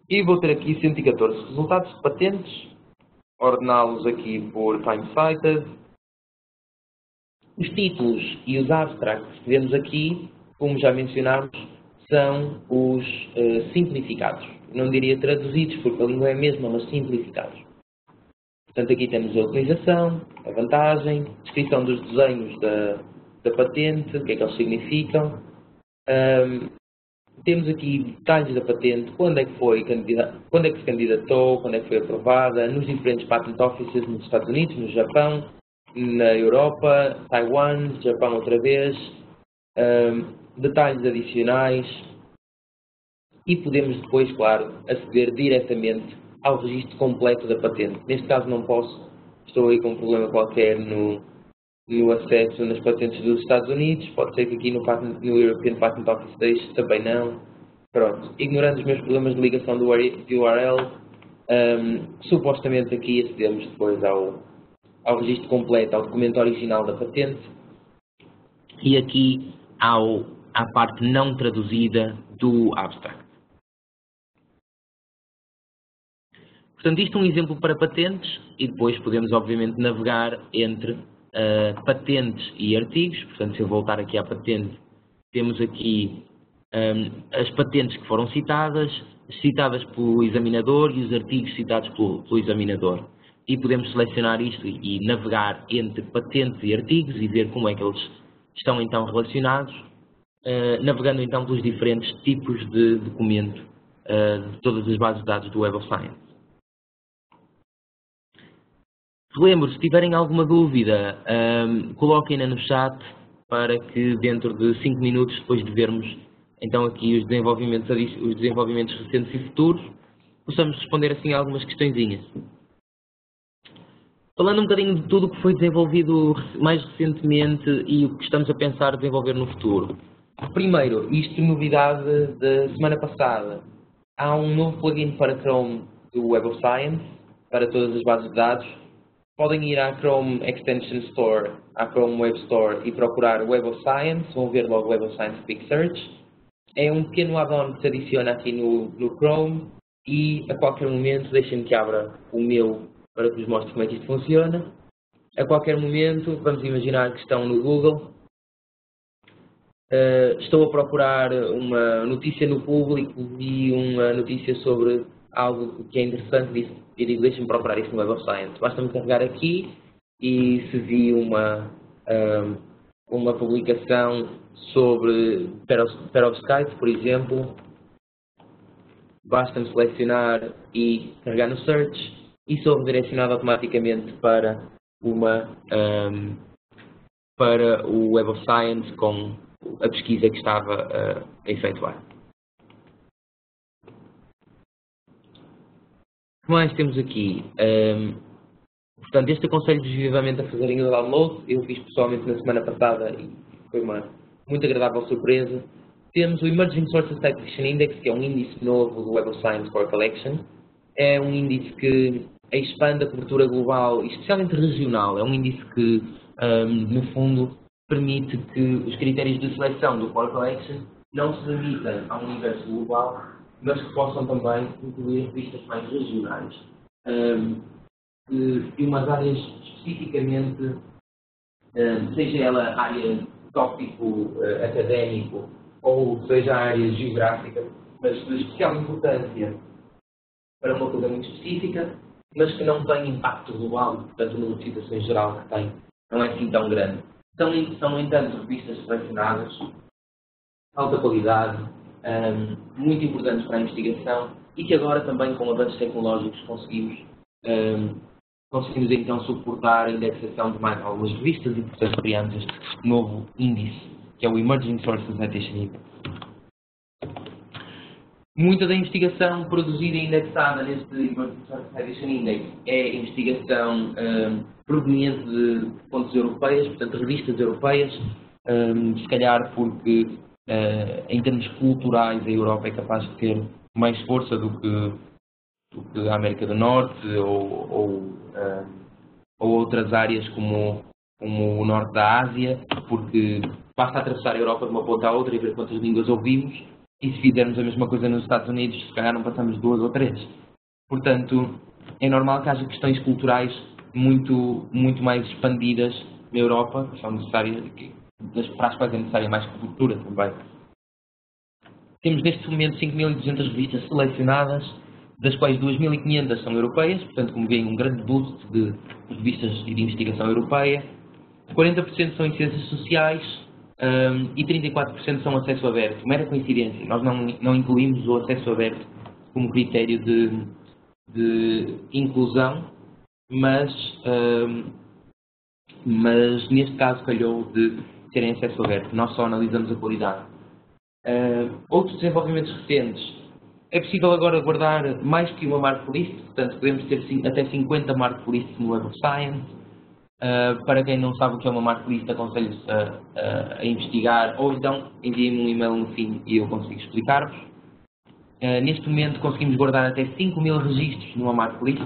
E vou ter aqui 114 resultados de patentes, ordená-los aqui por time cited. Os títulos e os abstracts que vemos aqui, como já mencionámos, são os simplificados. Não diria traduzidos, porque a língua é a mesma, mas simplificados. Portanto, aqui temos a utilização, a vantagem, descrição dos desenhos da patente, o que é que eles significam. Temos aqui detalhes da patente, quando é que se candidatou, quando é que foi aprovada, nos diferentes patent offices nos Estados Unidos, no Japão, na Europa, Taiwan, Japão outra vez, detalhes adicionais e podemos depois, claro, aceder diretamente ao registro completo da patente. Neste caso não posso, estou aí com um problema qualquer no acesso nas patentes dos Estados Unidos, pode ser que aqui no European Patent Office deixe, também não. Pronto, ignorando os meus problemas de ligação do URL, supostamente aqui acedemos depois ao registro completo, ao documento original da patente e aqui à parte não traduzida do abstract. Portanto, isto é um exemplo para patentes e depois podemos obviamente navegar entre patentes e artigos. Portanto, se eu voltar aqui à patente, temos aqui as patentes que foram citadas pelo examinador e os artigos citados pelo examinador. E podemos selecionar isto e navegar entre patentes e artigos e ver como é que eles estão então relacionados, navegando então pelos diferentes tipos de documento de todas as bases de dados do Web of Science. Relembro, se tiverem alguma dúvida, coloquem-na no chat para que dentro de 5 minutos, depois de vermos então aqui os desenvolvimentos recentes e futuros, possamos responder assim a algumas questõezinhas. Falando um bocadinho de tudo o que foi desenvolvido mais recentemente e o que estamos a pensar desenvolver no futuro. Primeiro, isto novidade da semana passada. Há um novo plugin para Chrome do Web of Science, para todas as bases de dados. Podem ir à Chrome Extension Store, à Chrome Web Store e procurar Web of Science, vão ver logo Web of Science Quick Search. É um pequeno add-on que se adiciona aqui no Chrome e a qualquer momento, deixem-me que abra o meu para que vos mostre como é que isto funciona. A qualquer momento, vamos imaginar que estão no Google, estou a procurar uma notícia no público e uma notícia sobre algo que é interessante e digo, deixem-me procurar isso no Web of Science. Basta-me carregar aqui e se vi uma publicação sobre perovskites, por exemplo, basta-me selecionar e carregar no Search e sou redirecionado automaticamente para o Web of Science com a pesquisa que estava a efetuar. O que mais temos aqui? Portanto, este aconselho-vos vivamente a fazerem o download. Eu fiz pessoalmente na semana passada e foi uma muito agradável surpresa. Temos o Emerging Sources Citation Index, que é um índice novo do Web of Science Core Collection. É um índice que expande a cobertura global, especialmente regional. É um índice que, no fundo, permite que os critérios de seleção do Core Collection não se limitem ao universo global, mas que possam também incluir revistas mais regionais. E umas áreas especificamente, seja ela área tópico académico ou seja área geográfica, mas de especial importância para uma coisa muito específica, mas que não tem impacto global, portanto, no citação em geral que tem, não é assim tão grande. São, no entanto, revistas selecionadas, alta qualidade, muito importantes para a investigação e que agora também com avanços tecnológicos conseguimos então suportar a indexação de mais algumas revistas e, portanto, criamos este novo índice, que é o Emerging Sources Citation Index. Muita da investigação produzida e indexada neste Emerging Sources Citation Index é investigação proveniente de fontes europeias, portanto, revistas europeias, se calhar porque, em termos culturais, a Europa é capaz de ter mais força do que a América do Norte ou outras áreas como o Norte da Ásia, porque basta atravessar a Europa de uma ponta à outra e ver quantas línguas ouvimos, e se fizermos a mesma coisa nos Estados Unidos, se calhar não passamos 2 ou 3. Portanto, é normal que haja questões culturais muito mais expandidas na Europa, que são necessárias, para as quais é necessária mais cobertura também. Temos neste momento 5.200 revistas selecionadas, das quais 2.500 são europeias, portanto, como veem, um grande boost de revistas de investigação europeia. 40% são em ciências sociais e 34% são acesso aberto. Mera coincidência, nós não incluímos o acesso aberto como critério de inclusão, mas neste caso calhou de terem acesso aberto. Nós só analisamos a qualidade. Outros desenvolvimentos recentes. É possível agora guardar mais que uma marklist, portanto podemos ter até 50 marklists no Web of Science. Para quem não sabe o que é uma marklist, aconselho-se a investigar, ou então enviem-me um e-mail no fim e eu consigo explicar-vos. Neste momento conseguimos guardar até 5.000 registros numa marklist,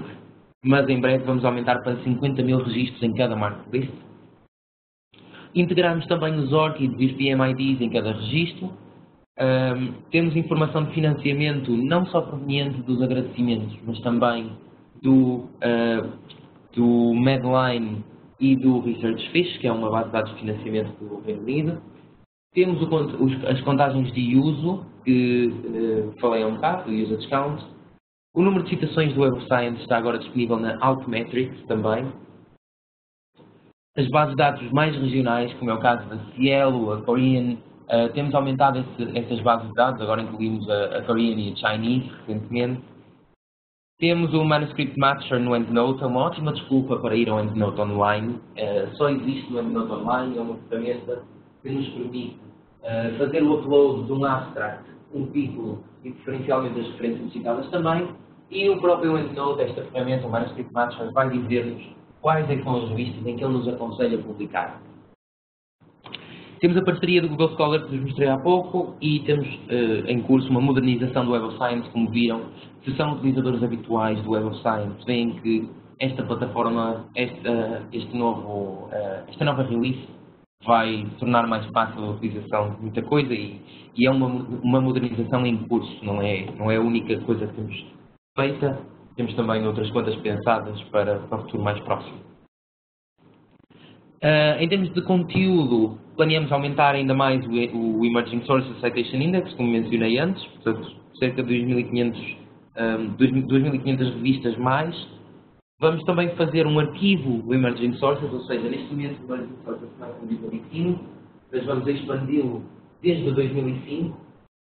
mas em breve vamos aumentar para 50.000 registros em cada marklist. Integramos também os ORCIDs e os PMIDs em cada registro. Temos informação de financiamento não só proveniente dos agradecimentos, mas também do Medline e do Research Fish, que é uma base de dados de financiamento do Reino Unido. Temos as contagens de uso, que falei há um bocado, do User Count. O número de citações do Web of Science está agora disponível na Altmetrics também. As bases de dados mais regionais, como é o caso da Cielo, a Korean, temos aumentado essas bases de dados, agora incluímos a Korean e a Chinese recentemente. Temos o Manuscript Matcher no EndNote, é uma ótima desculpa para ir ao EndNote online. Só existe no EndNote online, é uma ferramenta que nos permite fazer o upload de um abstract, um título e preferencialmente as referências citadas também. E o próprio EndNote, esta ferramenta, o Manuscript Matcher, vai dizer-nos quais é que são as revistas em que ele nos aconselha a publicar. Temos a parceria do Google Scholar que vos mostrei há pouco e temos em curso uma modernização do Web of Science, como viram. Se são utilizadores habituais do Web of Science, veem que esta plataforma, esta nova release vai tornar mais fácil a utilização de muita coisa e é uma modernização em curso, não é a única coisa que temos feita, temos também outras contas pensadas para o futuro mais próximo. Em termos de conteúdo, planeamos aumentar ainda mais o Emerging Sources Citation Index, como mencionei antes, portanto, cerca de 2.500 revistas mais. Vamos também fazer um arquivo do Emerging Sources, ou seja, neste momento o Emerging Sources começa em 2005, mas vamos expandi-lo desde 2005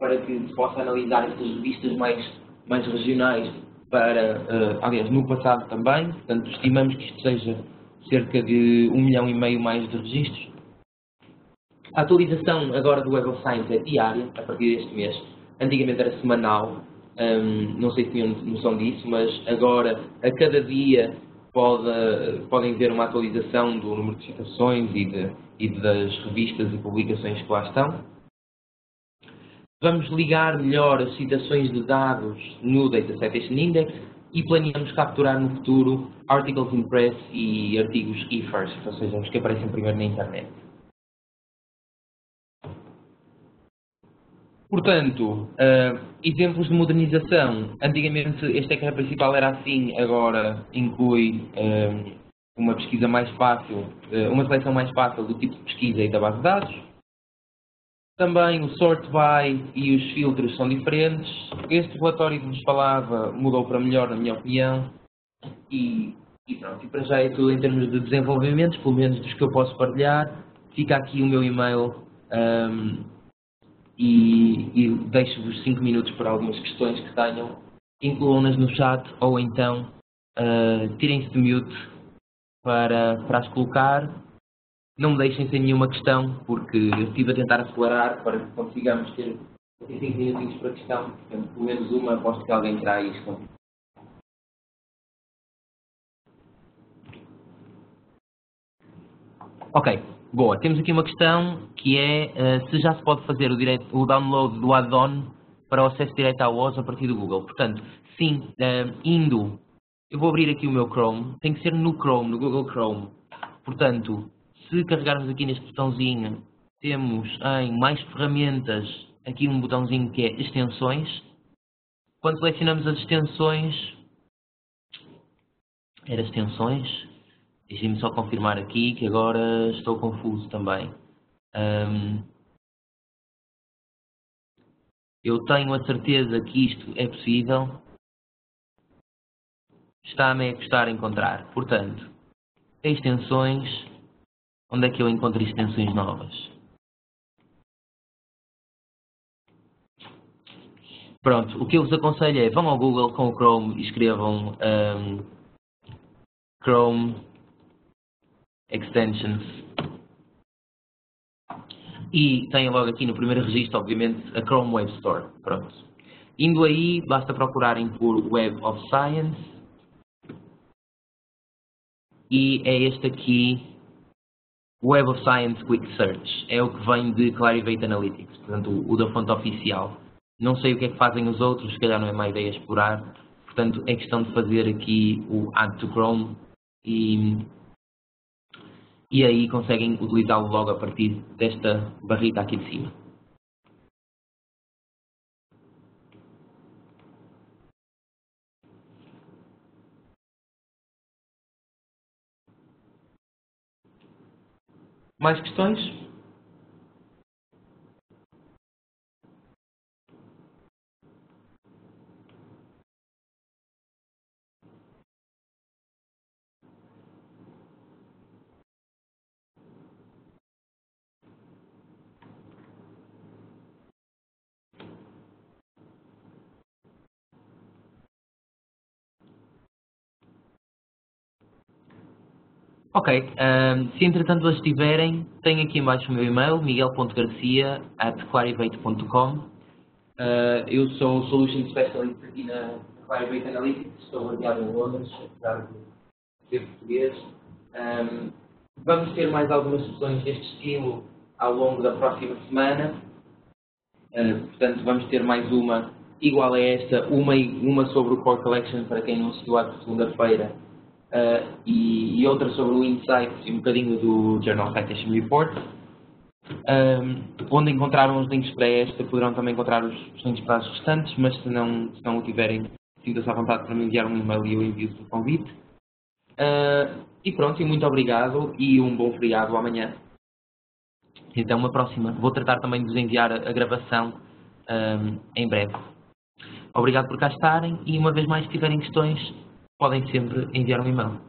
para que se possa analisar estas revistas mais regionais aliás, no passado também. Portanto, estimamos que isto seja cerca de 1,5 milhão mais de registros. A atualização agora do Web of Science é diária, a partir deste mês. Antigamente era semanal, não sei se tinham noção disso, mas agora, a cada dia, podem ver uma atualização do número de citações e das revistas e publicações que lá estão. Vamos ligar melhor as citações de dados no Data Citation Index e planeamos capturar no futuro articles in press e artigos e-first, ou seja, os que aparecem primeiro na internet. Portanto, exemplos de modernização. Antigamente este ecrã principal era assim, agora inclui uma pesquisa mais fácil, uma seleção mais fácil do tipo de pesquisa e da base de dados. Também o sort by e os filtros são diferentes. Este relatório que vos falava mudou para melhor, na minha opinião. E pronto, e para já é tudo em termos de desenvolvimentos, pelo menos dos que eu posso partilhar. Fica aqui o meu e-mail e deixo-vos 5 minutos para algumas questões que tenham. Incluam-nas no chat ou então tirem-se de mute para as colocar. Não me deixem sem nenhuma questão, porque eu estive a tentar acelerar para que consigamos ter 5 minutinhos para questão. Portanto, pelo menos uma, aposto que alguém terá isto. Ok, boa. Temos aqui uma questão que é se já se pode fazer o download do add-on para o acesso direto à WOS a partir do Google. Portanto, sim, eu vou abrir aqui o meu Chrome, tem que ser no Chrome, no Google Chrome. Portanto, se carregarmos aqui neste botãozinho, temos em mais ferramentas aqui um botãozinho que é extensões. Quando selecionamos as extensões, deixem-me só confirmar aqui que agora estou confuso também. Eu tenho a certeza que isto é possível. Está-me a custar encontrar. Portanto, extensões. Onde é que eu encontro extensões novas? Pronto, o que eu vos aconselho é vão ao Google com o Chrome e escrevam Chrome Extensions. E têm logo aqui no primeiro registro, obviamente, a Chrome Web Store. Pronto. Indo aí, basta procurarem por Web of Science. E é este aqui, Web of Science Quick Search. É o que vem de Clarivate Analytics, portanto, o da fonte oficial. Não sei o que é que fazem os outros, se calhar não é má ideia explorar. Portanto, é questão de fazer aqui o Add to Chrome e aí conseguem utilizá-lo logo a partir desta barrita aqui de cima. Mais questões? Ok, se entretanto as tiverem, tenho aqui embaixo o meu e-mail, miguel.garcia@clarivate.com. Eu sou Solution Specialist aqui na Clarivate Analytics, estou baseado em Londres, apesar de ser português. Vamos ter mais algumas sessões deste estilo ao longo da próxima semana. Portanto, vamos ter mais uma igual a esta, uma sobre o Core Collection para quem não assistiu à segunda-feira e outra sobre o Insights e um bocadinho do Journal Citation Report. Onde encontraram os links para esta, poderão também encontrar os links para as restantes, mas se não o tiverem, sinta-se à vontade para me enviar um e-mail e eu envio-vos o convite. E pronto, e muito obrigado e um bom feriado amanhã. Então, uma próxima. Vou tratar também de vos enviar a gravação em breve. Obrigado por cá estarem e uma vez mais, se tiverem questões, podem sempre enviar um e-mail.